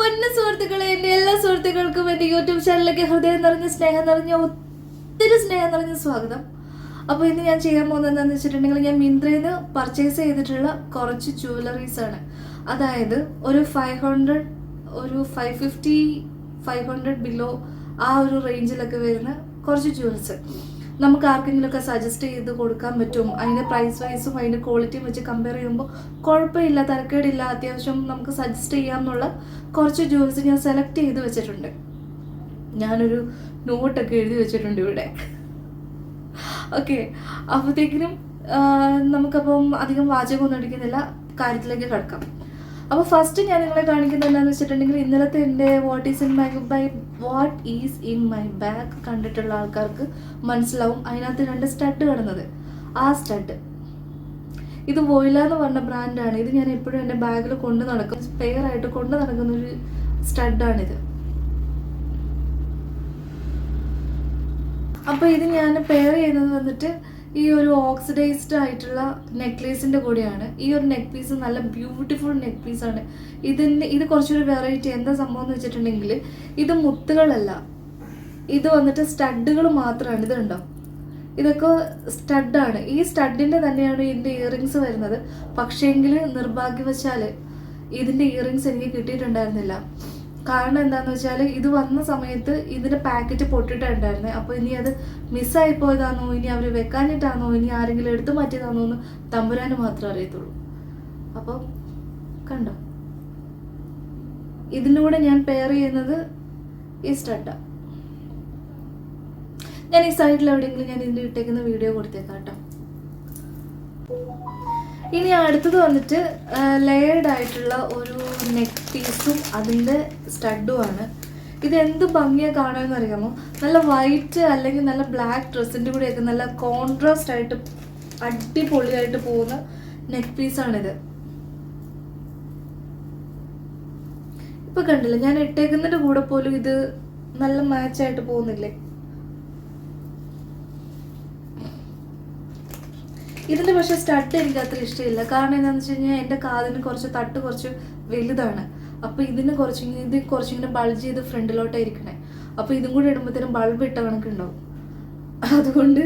പൊന്നു സുഹൃത്തുക്കളെ, എൻ്റെ എല്ലാ സുഹൃത്തുക്കൾക്കും എൻ്റെ യൂട്യൂബ് ചാനലിലേക്ക് ഹൃദയം നിറഞ്ഞ സ്നേഹം നിറഞ്ഞ ഒത്തിരി സ്നേഹം നിറഞ്ഞ സ്വാഗതം. അപ്പോൾ ഇന്ന് ഞാൻ ചെയ്യാൻ പോകുന്നത് എന്താണെന്ന് വെച്ചിട്ടുണ്ടെങ്കിൽ, ഞാൻ മിന്ത്രയിൽ നിന്ന് പർച്ചേസ് ചെയ്തിട്ടുള്ള കുറച്ച് ജ്വല്ലറീസ് ആണ്. അതായത് ഒരു 500, ഒരു 550, 500 ബിലോ ആ ഒരു റേഞ്ചിലൊക്കെ വരുന്ന കുറച്ച് ജ്വൽസ് നമുക്ക് ആർക്കെങ്കിലുമൊക്കെ സജസ്റ്റ് ചെയ്ത് കൊടുക്കാൻ പറ്റും. അതിൻ്റെ പ്രൈസ് വൈസും അതിൻ്റെ ക്വാളിറ്റിയും വെച്ച് കമ്പയർ ചെയ്യുമ്പോൾ കുഴപ്പമില്ല, തരക്കേടില്ല, അത്യാവശ്യം നമുക്ക് സജസ്റ്റ് ചെയ്യാമെന്നുള്ള കുറച്ച് ജ്വൽസ് ഞാൻ സെലക്ട് ചെയ്ത് വെച്ചിട്ടുണ്ട്. ഞാനൊരു നോട്ടൊക്കെ എഴുതി വെച്ചിട്ടുണ്ട് ഇവിടെ. ഓക്കെ, അപ്പോഴത്തേക്കിനും നമുക്കപ്പം അധികം വാചകമൊന്നും അടിക്കുന്നില്ല, കാര്യത്തിലേക്ക് കിടക്കാം. അപ്പോൾ ഫസ്റ്റ് ഞാൻ നിങ്ങളെ കാണിക്കുന്നത് എന്താണെന്ന് വെച്ചിട്ടുണ്ടെങ്കിൽ, ഇന്നലത്തെ എൻ്റെ what is in my bag കണ്ടിട്ടുള്ള ആൾക്കാർക്ക് മനസ്സിലാവും. അതിനകത്ത് 2 സ്റ്റഡ് കിടന്നത്. ആ സ്റ്റഡ് ഇത് വോയില എന്ന് പറഞ്ഞ ബ്രാൻഡാണ്. ഇത് ഞാൻ എപ്പോഴും എൻ്റെ ബാഗിൽ കൊണ്ട് നടക്കും, സ്പെയർ ആയിട്ട് കൊണ്ട് നടക്കുന്ന ഒരു സ്റ്റഡാണിത്. അപ്പോൾ ഇത് ഞാൻ പെയർ ചെയ്യുന്നത് വന്നിട്ട് ഈ ഒരു ഓക്സിഡൈസ്ഡ് ആയിട്ടുള്ള നെക്ലേസിൻ്റെ കൂടെയാണ്. ഈ ഒരു നെക്ക് പീസ് നല്ല ബ്യൂട്ടിഫുൾ നെക്ക് പീസാണ്. ഇത് കുറച്ചൊരു വെറൈറ്റി. എന്താ സംഭവം എന്ന് വെച്ചിട്ടുണ്ടെങ്കിൽ, ഇത് മുത്തുകളല്ല, ഇത് വന്നിട്ട് സ്റ്റഡുകൾ മാത്രമാണ്. ഇത് കണ്ടോ, ഇതൊക്കെ സ്റ്റഡാണ്. ഈ സ്റ്റഡിൻ്റെ തന്നെയാണ് ഇതിൻ്റെ ഇയറിങ്സ് വരുന്നത്. പക്ഷേങ്കിൽ നിർഭാഗ്യവശാൽ ഇതിൻ്റെ ഇയറിങ്സ് എനിക്ക് കിട്ടിയിട്ടുണ്ടായിരുന്നില്ല. കാരണം എന്താണെന്ന് വെച്ചാൽ, ഇത് വന്ന സമയത്ത് ഇതിൻ്റെ പാക്കറ്റ് പൊട്ടിട്ടുണ്ടായിരുന്നേ. അപ്പോൾ ഇനി അത് മിസ്സായി പോയതാണോ, ഇനി അവർ വെക്കാനിട്ടാണോ, ഇനി ആരെങ്കിലും എടുത്തു മാറ്റിയതാണോ എന്ന് തമ്പുരാന് മാത്രമേ അറിയത്തുള്ളൂ. അപ്പോൾ കണ്ടോ, ഇതിൻ്റെ കൂടെ ഞാൻ പെയർ ചെയ്യുന്നത് ഈ സ്റ്റഡാണ്. ഞാൻ ഈ സൈഡിൽ എവിടെയെങ്കിലും ഞാൻ ഇതിൻ്റെ ഇട്ടേക്കുന്ന വീഡിയോ കൊടുത്തേക്കാം കേട്ടോ. ഇനി അടുത്തത് വന്നിട്ട് ലെയേർഡ് ആയിട്ടുള്ള ഒരു നെക്ക് പീസും അതിൻ്റെ സ്റ്റഡുമാണ്. ഇത് എന്ത് ഭംഗിയാണ് കാണുമെന്ന് അറിയാമോ? നല്ല വൈറ്റ് അല്ലെങ്കിൽ നല്ല ബ്ലാക്ക് ഡ്രസ്സിൻ്റെ കൂടെയൊക്കെ നല്ല കോൺട്രാസ്റ്റ് ആയിട്ട് അടിപൊളിയായിട്ട് പോകുന്ന നെക്ക് പീസാണിത്. ഇപ്പൊ കണ്ടില്ല, ഞാൻ ഇട്ടേക്കുന്നതിൻ്റെ കൂടെ പോലും ഇത് നല്ല മാച്ചായിട്ട് പോകുന്നില്ലേ? ഇതിൻ്റെ പക്ഷേ സ്റ്റഡ് എനിക്ക് അത്ര ഇഷ്ടമില്ല. കാരണം എന്താണെന്ന് വെച്ച് കഴിഞ്ഞാൽ, എൻ്റെ കാതിന് കുറച്ച് വലുതാണ്. അപ്പോൾ ഇത് കുറച്ചിങ്ങനെ ബൾജ് ചെയ്ത് ഫ്രണ്ടിലോട്ടായിരിക്കണേ. അപ്പോൾ ഇതും കൂടി ഇടുമ്പോഴത്തേനും ബൾബ് ഇട്ട കണക്കുണ്ടാവും. അതുകൊണ്ട്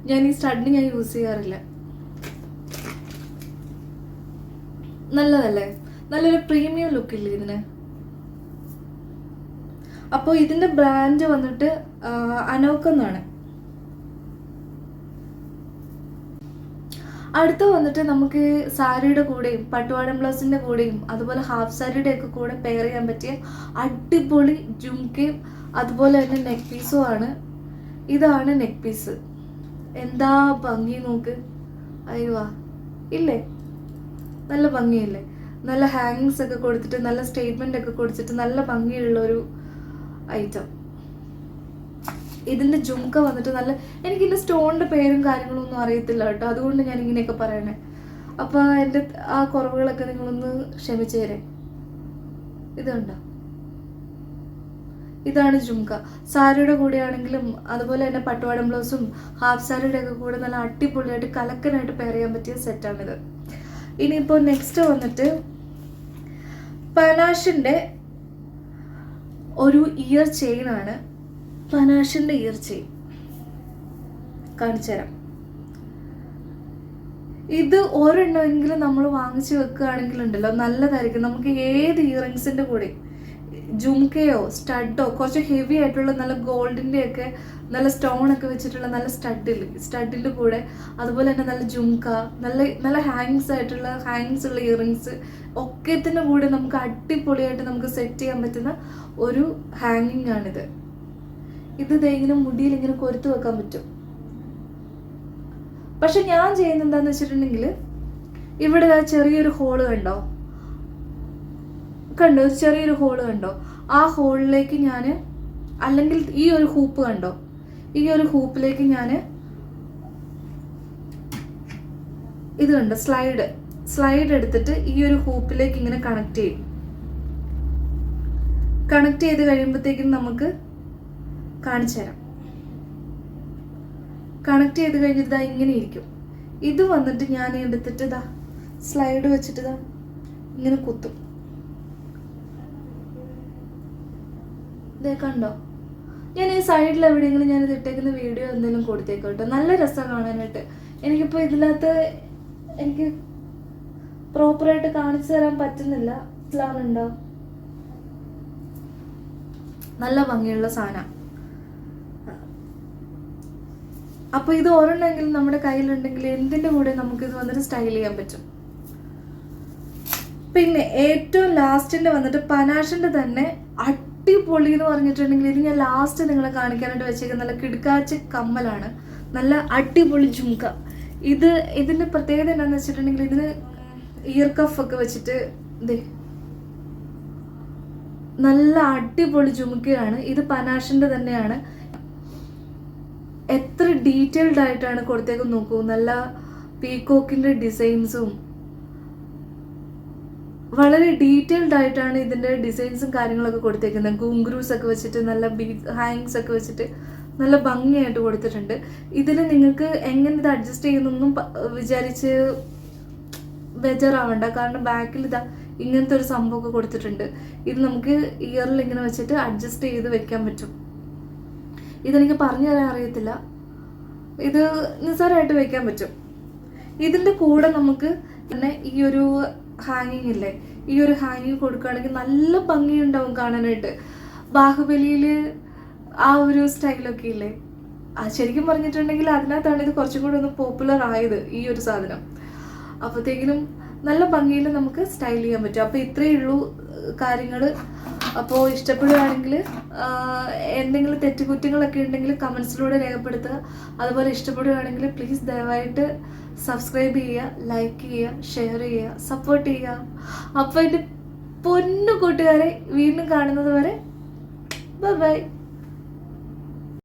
ഞാൻ ഈ സ്റ്റഡിന് ഞാൻ യൂസ് ചെയ്യാറില്ല. നല്ലതല്ലേ? നല്ലൊരു പ്രീമിയം ലുക്കില്ലേ ഇതിന്? അപ്പോൾ ഇതിൻ്റെ ബ്രാൻഡ് വന്നിട്ട് അനോക്ക് എന്നാണ്. അടുത്ത് വന്നിട്ട് നമുക്ക് സാരിയുടെ കൂടെയും പട്ടുവാടം ബ്ലൗസിൻ്റെ കൂടെയും അതുപോലെ ഹാഫ് സാരിയുടെ ഒക്കെ കൂടെ പെയർ ചെയ്യാൻ പറ്റിയ അടിപൊളി ജുംക്കയും അതുപോലെ തന്നെ നെക്ക് പീസും ആണ്. ഇതാണ് നെക്ക് പീസ്. എന്താ ഭംഗി നോക്ക്! അയ്യോ ഇല്ലേ, നല്ല ഭംഗിയല്ലേ? നല്ല ഹാങ്ങിങ്സ് ഒക്കെ കൊടുത്തിട്ട്, നല്ല സ്റ്റേറ്റ്മെൻ്റ് ഒക്കെ കൊടുത്തിട്ട് നല്ല ഭംഗിയുള്ളൊരു ഐറ്റം. ഇതിൻ്റെ ജുംക്ക വന്നിട്ട് എനിക്കിതിൻ്റെ സ്റ്റോണിൻ്റെ പേരും കാര്യങ്ങളും ഒന്നും അറിയത്തില്ല കേട്ടോ, അതുകൊണ്ട് ഞാൻ ഇങ്ങനെയൊക്കെ പറയണേ. അപ്പോൾ എൻ്റെ ആ കുറവുകളൊക്കെ നിങ്ങളൊന്ന് ക്ഷമിച്ചു തരേ. ഇതുണ്ടോ, ഇതാണ് ജുംക്ക. സാരിയുടെ കൂടെയാണെങ്കിലും അതുപോലെ തന്നെ പട്ടുവാടം ബ്ലൗസും ഹാഫ് സാരിയുടെ ഒക്കെ കൂടെ നല്ല അടിപൊളിയായിട്ട് കലക്കനായിട്ട് പെയർ ചെയ്യാൻ പറ്റിയ സെറ്റാണിത്. ഇനിയിപ്പോൾ നെക്സ്റ്റ് വന്നിട്ട് പനാഷിൻ്റെ ഒരു ഇയർ ചെയിനാണ്. പനാഷിൻ്റെ ഇയർ ചെയിൻ കാണിച്ചു തരാം. ഇത് ഒരെണ്ണമെങ്കിലും നമ്മൾ വാങ്ങിച്ചു വെക്കുകയാണെങ്കിലുണ്ടല്ലോ നല്ലതായിരിക്കും. നമുക്ക് ഏത് ഇയറിങ്സിൻ്റെ കൂടെ ജുംക്കയോ സ്റ്റഡോ കുറച്ച് ഹെവി ആയിട്ടുള്ള നല്ല ഗോൾഡിൻ്റെ ഒക്കെ നല്ല സ്റ്റോണൊക്കെ വെച്ചിട്ടുള്ള നല്ല സ്റ്റഡിൻ്റെ കൂടെ അതുപോലെ തന്നെ നല്ല ജുംക്ക, നല്ല ഹാങ്ങിങ്സ് ഉള്ള ഇയറിങ്സ് ഒക്കത്തിൻ്റെ കൂടെ നമുക്ക് അടിപൊളിയായിട്ട് നമുക്ക് സെറ്റ് ചെയ്യാൻ പറ്റുന്ന ഒരു ഹാങ്ങിങ് ആണിത്. ഇത് ഇങ്ങനെ മുടിയിൽ ഇങ്ങനെ കൊരുത്ത് വെക്കാൻ പറ്റും. പക്ഷെ ഞാൻ ചെയ്യുന്നത് എന്താന്ന് വെച്ചിട്ടുണ്ടെങ്കിൽ, ഇവിടെ ചെറിയൊരു ഹോള് കണ്ടോ, ഒരു ചെറിയൊരു ഹോള് കണ്ടോ? ആ ഹോളിലേക്ക് ഞാൻ, അല്ലെങ്കിൽ ഈ ഒരു ഹൂപ്പ് കണ്ടോ, ഈ ഒരു ഹൂപ്പിലേക്ക് ഞാൻ ഇത് കണ്ടോ, സ്ലൈഡ് എടുത്തിട്ട് ഈ ഒരു ഹൂപ്പിലേക്ക് ഇങ്ങനെ കണക്ട് ചെയ്ത് കഴിയുമ്പോഴത്തേക്കും നമുക്ക് കാണിച്ചു തരാം. കണക്ട് ചെയ്ത് കഴിഞ്ഞിട്ട് ഇങ്ങനെ ഇരിക്കും. ഇത് വന്നിട്ട് ഞാൻ എടുത്തിട്ട് സ്ലൈഡ് വെച്ചിട്ട് ഇങ്ങനെ കുത്തും. ഇതേ കണ്ടോ? ഞാൻ ഈ സൈഡിൽ എവിടെയെങ്കിലും ഞാനിത് ഇട്ടേക്കുന്ന വീഡിയോ എന്തെങ്കിലും കൊടുത്തേക്കാം കേട്ടോ. നല്ല രസമാണ് കാണാനായിട്ട്. എനിക്കിപ്പോൾ ഇതിനകത്ത് എനിക്ക് പ്രോപ്പറായിട്ട് കാണിച്ചു തരാൻ പറ്റുന്നില്ല. മനസ്സിലാവുന്നുണ്ടോ? നല്ല ഭംഗിയുള്ള സാധനം. അപ്പോൾ ഇത് ഒരെണ്ണമെങ്കിലും നമ്മുടെ കയ്യിലുണ്ടെങ്കിൽ എന്തിൻ്റെ കൂടെ നമുക്കിത് വന്നിട്ട് സ്റ്റൈൽ ചെയ്യാൻ പറ്റും. പിന്നെ ഏറ്റവും ലാസ്റ്റിൻ്റെ വന്നിട്ട് പനാഷിൻ്റെ തന്നെ അടിപൊളി എന്ന് പറഞ്ഞിട്ടുണ്ടെങ്കിൽ ഇത് ഞാൻ ലാസ്റ്റ് നിങ്ങളെ കാണിക്കാനായിട്ട് വെച്ചേക്കുന്ന നല്ല കിടുക്കാച്ച കമ്മലാണ്. നല്ല അടിപൊളി ജുംക. ഇതിൻ്റെ പ്രത്യേകത എന്താണെന്ന് വെച്ചിട്ടുണ്ടെങ്കിൽ ഇതിന് ഇയർ കഫ് ഒക്കെ വെച്ചിട്ട് നല്ല അടിപൊളി ജുംക്കയാണ്. ഇത് പനാഷിൻ്റെ തന്നെയാണ്. എത്ര ഡീറ്റെയിൽഡ് ആയിട്ടാണ് കൊടുത്തേക്കും നോക്കൂ. നല്ല പീകോക്കിൻ്റെ ഡിസൈൻസും വളരെ ഡീറ്റെയിൽഡ് ആയിട്ടാണ് ഇതിൻ്റെ ഡിസൈൻസും കാര്യങ്ങളൊക്കെ കൊടുത്തേക്കുന്നത്. ഗുംഗ്രൂസ് ഒക്കെ വെച്ചിട്ട് നല്ല ഹാങ്സ് ഒക്കെ വെച്ചിട്ട് നല്ല ഭംഗിയായിട്ട് കൊടുത്തിട്ടുണ്ട്. ഇതിൽ നിങ്ങൾക്ക് എങ്ങനെ ഇത് അഡ്ജസ്റ്റ് ചെയ്യുന്നൊന്നും വിചാരിച്ച് ബെജറാവണ്ട. കാരണം ബാക്കിൽ ഇതാ ഇങ്ങനത്തെ ഒരു സംഭവമൊക്കെ കൊടുത്തിട്ടുണ്ട്. ഇത് നമുക്ക് ഇയറിൽ ഇങ്ങനെ വെച്ചിട്ട് അഡ്ജസ്റ്റ് ചെയ്ത് വെക്കാൻ പറ്റും. ഇതെനിക്ക് പറഞ്ഞു തരാൻ അറിയത്തില്ല. ഇത് നിസ്സാരമായിട്ട് വെക്കാൻ പറ്റും. ഇതിൻ്റെ കൂടെ നമുക്ക് തന്നെ ഈ ഒരു ഹാങ്ങിങ് ഇല്ലേ, ഈ ഒരു ഹാങ്ങിങ് കൊടുക്കുകയാണെങ്കിൽ നല്ല ഭംഗിയുണ്ടാവും കാണാനായിട്ട്. ബാഹുബലിയിൽ ആ ഒരു സ്റ്റൈലൊക്കെ ഇല്ലേ, ശരിക്കും പറഞ്ഞിട്ടുണ്ടെങ്കിൽ അതിനകത്താണ് ഇത് കുറച്ചും കൂടി ഒന്ന് പോപ്പുലർ ആയത് ഈ ഒരു സാധനം. അപ്പോഴത്തേക്കിനും നല്ല ഭംഗിയിൽ നമുക്ക് സ്റ്റൈൽ ചെയ്യാൻ പറ്റും. അപ്പോൾ ഇത്രയേ ഉള്ളൂ കാര്യങ്ങൾ. അപ്പോൾ ഇഷ്ടപ്പെടുകയാണെങ്കിൽ എന്തെങ്കിലും തെറ്റുകുറ്റങ്ങളൊക്കെ ഉണ്ടെങ്കിൽ കമൻസിലൂടെ രേഖപ്പെടുത്തുക. അതുപോലെ ഇഷ്ടപ്പെടുകയാണെങ്കിൽ പ്ലീസ് ദയവായിട്ട് സബ്സ്ക്രൈബ് ചെയ്യുക, ലൈക്ക് ചെയ്യുക, ഷെയർ ചെയ്യുക, സപ്പോർട്ട് ചെയ്യുക. അപ്പോൾ എൻ്റെ പൊന്നു കൂട്ടുകാരെ വീണ്ടും കാണുന്നത് വരെ ബൈ ബൈ.